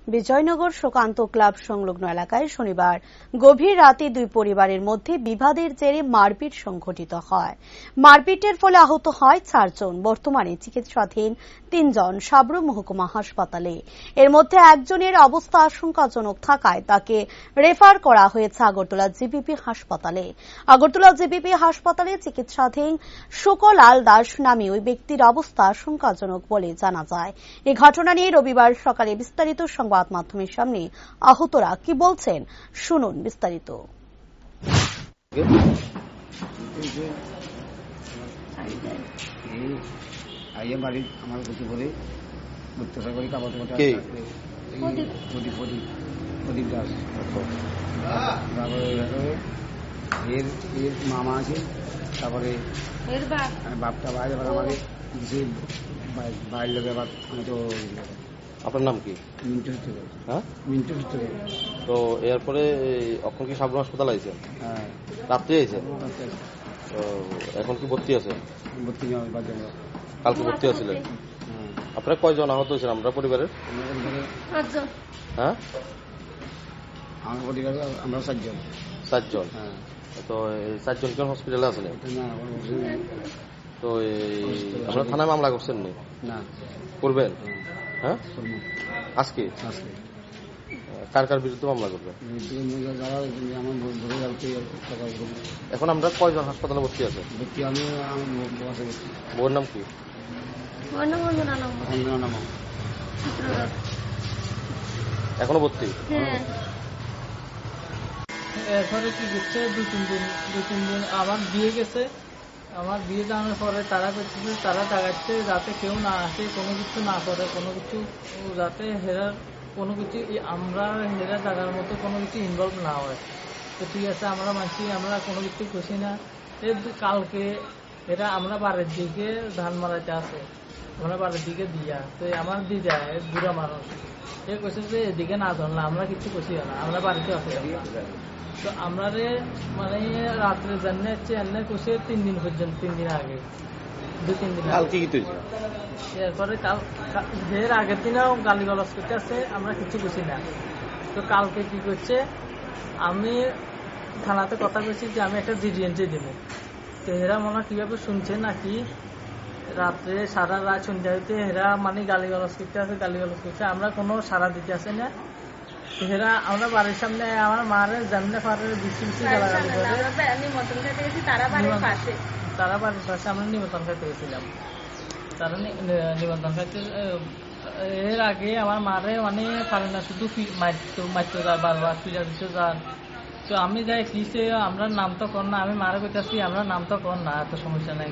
Bijoynagar Sukanta club সংলগ্ন এলাকায় শনিবার গভীর রাতে দুই পরিবারের মধ্যে বিবাদের জেরে মারপিট সংঘটিত হয়। মারপিটের ফলে আহত হয় 4 জন। বর্তমানে চিকিৎসাধীন 3 জন সাবরু মহকুমা হাসপাতালে। এর মধ্যে একজনের অবস্থা আশঙ্কাজনক থাকায় তাকে রেফার করা হয়েছে আগরতলা জিবিপি হাসপাতালে। আগরতলা জিবিপি হাসপাতালে চিকিৎসাধীন সুকলাল দাস নামে ওই ব্যক্তির অবস্থা আশঙ্কাজনক বলে জানা যায়। এই ঘটনা নিয়ে রবিবার সকালে বিস্তারিত সংবাদ মাধ্যমের সামনে আহতরা কি বলছেন শুনুন বিস্তারিত। মামা আছে, তারপরে বাপটা বাইরে আমাকে বাইরে লোক আবার আমি তো। আপনার নাম কি? মিন্টু সূত্র। হ্যাঁ, মিন্টু সূত্র। তো এরপরে এখন কি সাবরুম হাসপাতাল আইছেন? হ্যাঁ, রাত্রে আইছেন। তো এখন কি ভর্তি আছে? ভর্তি নেওয়া বাজে। কালকে ভর্তি আছিলেন? আপনারা কয়জন আহত হয়েছেন? আমরা পরিবারের 5 জন। হ্যাঁ, আমার পরিবারে আমরা 4 জন। 4 জন। হ্যাঁ, তো এই 4 জন কেন হসপিটালে আছেন? না, তো আপনারা থানায় মামলা করছেন না? করবেন? হ্যাঁ, আজকে আজকে কার কার বিরুদ্ধে মামলা করবেন? এখন আমরা কয়জন হাসপাতালে ভর্তি আছে? বউর নাম কি? এখনো ভর্তি? এরপরে কি করছে, দু তিন দিন আমার বিয়ে গেছে। আমার বিয়ে জানার পরে তারা করতেছে, তারা টাকাচ্ছে যাতে কেউ না আসে, কোনো কিছু না করে, কোনো কিছু যাতে হেরার কোনো কিছু আমরা হেরা জায়গার মতো কোনো কিছু ইনভলভ না হয়। তো ঠিক আছে, আমরা মানছি, আমরা কোনো কিছু খুশি না। কালকে এরা আমরা বাড়ির দিকে ধান মারাইতে আসে, আমরা বাড়ির দিকে দিয়া তো আমার দিয়ে যায় বুড়া মানুষ। এ কইছে যে এদিকে না ধরলে আমরা কিছু খুশি না, আমরা বাড়িতে আসে। তো আমরা মানে রাত্রে জানে হচ্ছে এনে কষে 3 দিন পর্যন্ত, 3 দিন আগে, 2-3 দিন এরপরে এর আগের দিনেও গালিগালাজ করতে আছে, আমরা কিছু বুঝি না। তো কালকে কি করছে, আমি থানাতে কথা বলছি যে আমি একটা জিডিএনজি দেবো। তো এরা মনে কিভাবে শুনছে নাকি রাত্রে সারা রাত সন্ধ্যা হইতে এরা মানে গালিগালাজ করতে আছে, গালিগালাজ করছে, আমরা কোনো সাড়া দিতে আসে না। এরা আমরা বাড়ির সামনে আমার মারে জানলে পারে বেশি গালাগালি করে। তারা বাড়ির পাশে আমরা নিমন্ত্রণ খাইতে গেছিলাম। তারা নিমন্ত্রণ খাইতে এর আগে আমার মারে মানে পারে না, শুধু মারতে যায় বারবার, ফিরা দিতে যান। তো আমি যাই কি আমরা নাম তো কর না, আমি মারে কইতেছি আমরা নাম তো কর না, এত সমস্যা নাই।